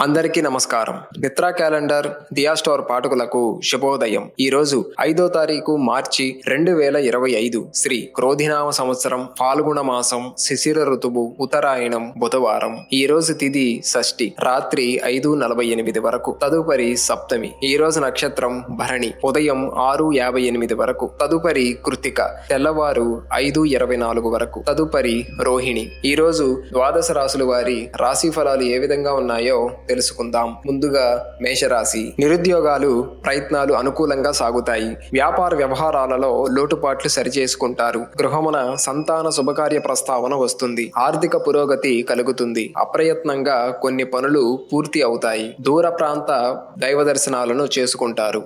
అందరికీ నమస్కారం. మిత్రా క్యాలెండర్ దియా స్టోర్ పాఠకులకు శుభోదయం. ఈ రోజు 5వ తారీఖు మార్చి 2025 శ్రీ క్రోధినామ సంవత్సరం ఫాల్గుణ మాసం శిశిర ఋతువు ఉత్తరాయణం బుధవారం. ఈ రోజు తిథి షష్ఠి రాత్రి 5:48 వరకు, తదుపరి సప్తమి. ఈ రోజు నక్షత్రం భరణి ఉదయం 6:58 వరకు, తదుపరి కృత్తిక తెల్లవారు 5:24 వరకు, తదుపరి రోహిణి. ఈ రోజు ద్వాదశ రాశుల వారి రాశి ఫలాలు ఏ విధంగా ఉన్నాయో తెలుసుకుందాం. ముందుగా మేషరాశి. నిరుద్యోగాలు ప్రయత్నాలు అనుకూలంగా సాగుతాయి. వ్యాపార వ్యవహారాలలో లోటుపాట్లు సరిచేసుకుంటారు. గృహమున సంతాన శుభకార్య ప్రస్తావన వస్తుంది. ఆర్థిక పురోగతి కలుగుతుంది. అప్రయత్నంగా కొన్ని పనులు పూర్తి అవుతాయి. దూర ప్రాంత దైవ దర్శనాలను చేసుకుంటారు.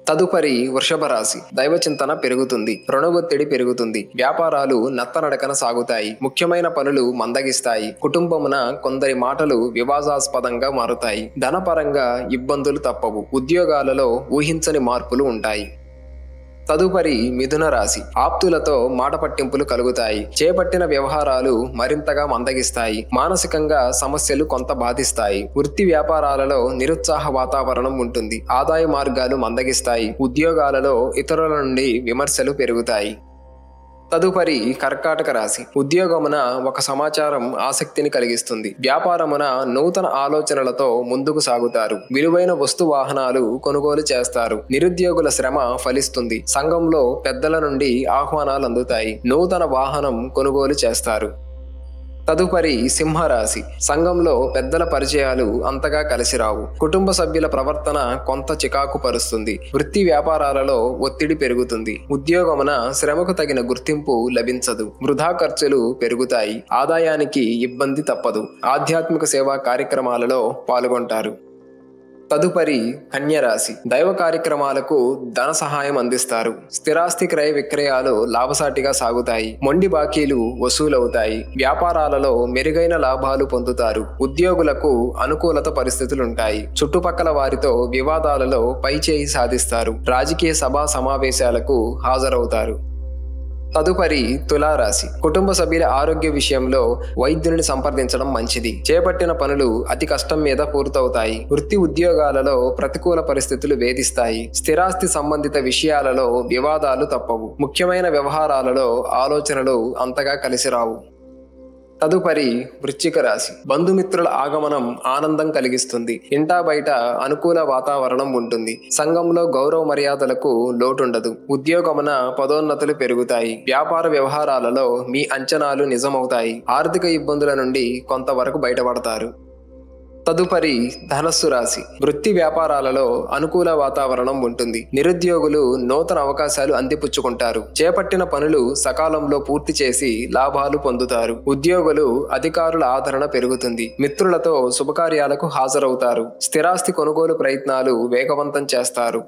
తదుపరి వృషభ రాశి. దైవ చింతన పెరుగుతుంది. రుణ ఒత్తిడి పెరుగుతుంది. వ్యాపారాలు నత్తనడకన సాగుతాయి. ముఖ్యమైన పనులు మందగిస్తాయి. కుటుంబమున కొందరి మాటలు వివాదాస్పదంగా మారుతాయి. ధనపరంగా ఇబ్బందులు తప్పవు. ఉద్యోగాలలో ఊహించని మార్పులు ఉంటాయి. తదుపరి మిథున రాశి. ఆప్తులతో మాట పట్టింపులు కలుగుతాయి. చేపట్టిన వ్యవహారాలు మరింతగా మందగిస్తాయి. మానసికంగా సమస్యలు కొంత బాధిస్తాయి. వృత్తి వ్యాపారాలలో నిరుత్సాహ వాతావరణం ఉంటుంది. ఆదాయ మార్గాలు మందగిస్తాయి. ఉద్యోగాలలో ఇతరుల నుండి విమర్శలు పెరుగుతాయి. తదుపరి కర్కాటక రాశి. ఉద్యోగమున ఒక సమాచారం ఆసక్తిని కలిగిస్తుంది. వ్యాపారమున నూతన ఆలోచనలతో ముందుకు సాగుతారు. విలువైన వస్తు వాహనాలు కొనుగోలు చేస్తారు. నిరుద్యోగుల శ్రమ ఫలిస్తుంది. సంఘంలో పెద్దల నుండి ఆహ్వానాలు అందుతాయి. నూతన వాహనం కొనుగోలు చేస్తారు. తదుపరి సింహరాశి. సంఘంలో పెద్దల పరిచయాలు అంతగా కలిసిరావు. కుటుంబ సభ్యుల ప్రవర్తన కొంత చికాకు పరుస్తుంది. వృత్తి వ్యాపారాలలో ఒత్తిడి పెరుగుతుంది. ఉద్యోగమున శ్రమకు తగిన గుర్తింపు లభించదు. వృధా ఖర్చులు పెరుగుతాయి. ఆదాయానికి ఇబ్బంది తప్పదు. ఆధ్యాత్మిక సేవా కార్యక్రమాలలో పాల్గొంటారు. తదుపరి కన్యరాశి. దైవ కార్యక్రమాలకు ధన సహాయం అందిస్తారు. స్థిరాస్తి క్రయ విక్రయాలు లాభసాటిగా సాగుతాయి. మొండి బాకీలు వసూలవుతాయి. వ్యాపారాలలో మెరుగైన లాభాలు పొందుతారు. ఉద్యోగులకు అనుకూలత పరిస్థితులుంటాయి. చుట్టుపక్కల వారితో వివాదాలలో పైచేయి సాధిస్తారు. రాజకీయ సభా సమావేశాలకు హాజరవుతారు. తదుపరి తులారాశి. కుటుంబ సభ్యుల ఆరోగ్య విషయంలో వైద్యుని సంప్రదించడం మంచిది. చేపట్టిన పనులు అతి కష్టం మీద పూర్తవుతాయి. వృత్తి ఉద్యోగాలలో ప్రతికూల పరిస్థితులు వేధిస్తాయి. స్థిరాస్తి సంబంధిత విషయాలలో వివాదాలు తప్పవు. ముఖ్యమైన వ్యవహారాలలో ఆలోచనలు అంతగా కలిసిరావు. తదుపరి వృశ్చిక రాశి. బంధుమిత్రుల ఆగమనం ఆనందం కలిగిస్తుంది. ఇంటా బయట అనుకూల వాతావరణం ఉంటుంది. సంఘంలో గౌరవ మర్యాదలకు లోటుండదు. ఉద్యోగమున పదోన్నతులు పెరుగుతాయి. వ్యాపార వ్యవహారాలలో మీ అంచనాలు నిజమవుతాయి. ఆర్థిక ఇబ్బందుల నుండి కొంతవరకు బయటపడతారు. తదుపరి ధనస్సు రాశి. వృత్తి వ్యాపారాలలో అనుకూల వాతావరణం ఉంటుంది. నిరుద్యోగులు నూతన అవకాశాలు అందిపుచ్చుకుంటారు. చేపట్టిన పనులు సకాలంలో పూర్తి చేసి లాభాలు పొందుతారు. ఉద్యోగులు అధికారుల ఆదరణ పెరుగుతుంది. మిత్రులతో శుభకార్యాలకు హాజరవుతారు. స్థిరాస్తి కొనుగోలు ప్రయత్నాలు వేగవంతం చేస్తారు.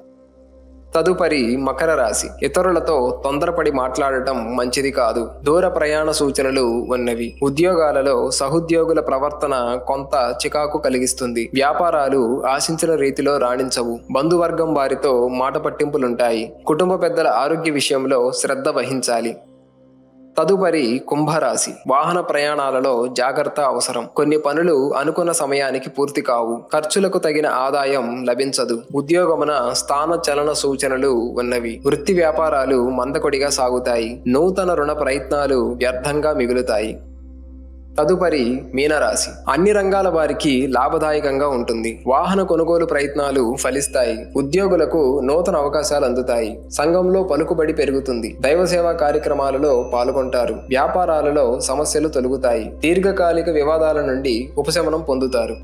తదుపరి మకర రాశి. ఇతరులతో తొందరపడి మాట్లాడటం మంచిది కాదు. దూర ప్రయాణ సూచనలు ఉన్నవి. ఉద్యోగాలలో సహోద్యోగుల ప్రవర్తన కొంత చికాకు కలిగిస్తుంది. వ్యాపారాలు ఆశించిన రీతిలో రాణించవు. బంధువర్గం వారితో మాట పట్టింపులుంటాయి. కుటుంబ పెద్దల ఆరోగ్య విషయంలో శ్రద్ధ వహించాలి. తదుపరి కుంభరాశి. వాహన ప్రయాణాలలో జాగ్రత్త అవసరం. కొన్ని పనులు అనుకున్న సమయానికి పూర్తి కావు. ఖర్చులకు తగిన ఆదాయం లభించదు. ఉద్యోగమున స్థాన చలన సూచనలు ఉన్నవి. వృత్తి వ్యాపారాలు మందకొడిగా సాగుతాయి. నూతన రుణ ప్రయత్నాలు వ్యర్థంగా మిగులుతాయి. తదుపరి మీనరాశి. అన్ని రంగాల వారికి లాభదాయకంగా ఉంటుంది. వాహన కొనుగోలు ప్రయత్నాలు ఫలిస్తాయి. ఉద్యోగులకు నూతన అవకాశాలు అందుతాయి. సంఘంలో పలుకుబడి పెరుగుతుంది. దైవ సేవా కార్యక్రమాలలో పాల్గొంటారు. వ్యాపారాలలో సమస్యలు తొలగుతాయి. దీర్ఘకాలిక వివాదాల నుండి ఉపశమనం పొందుతారు.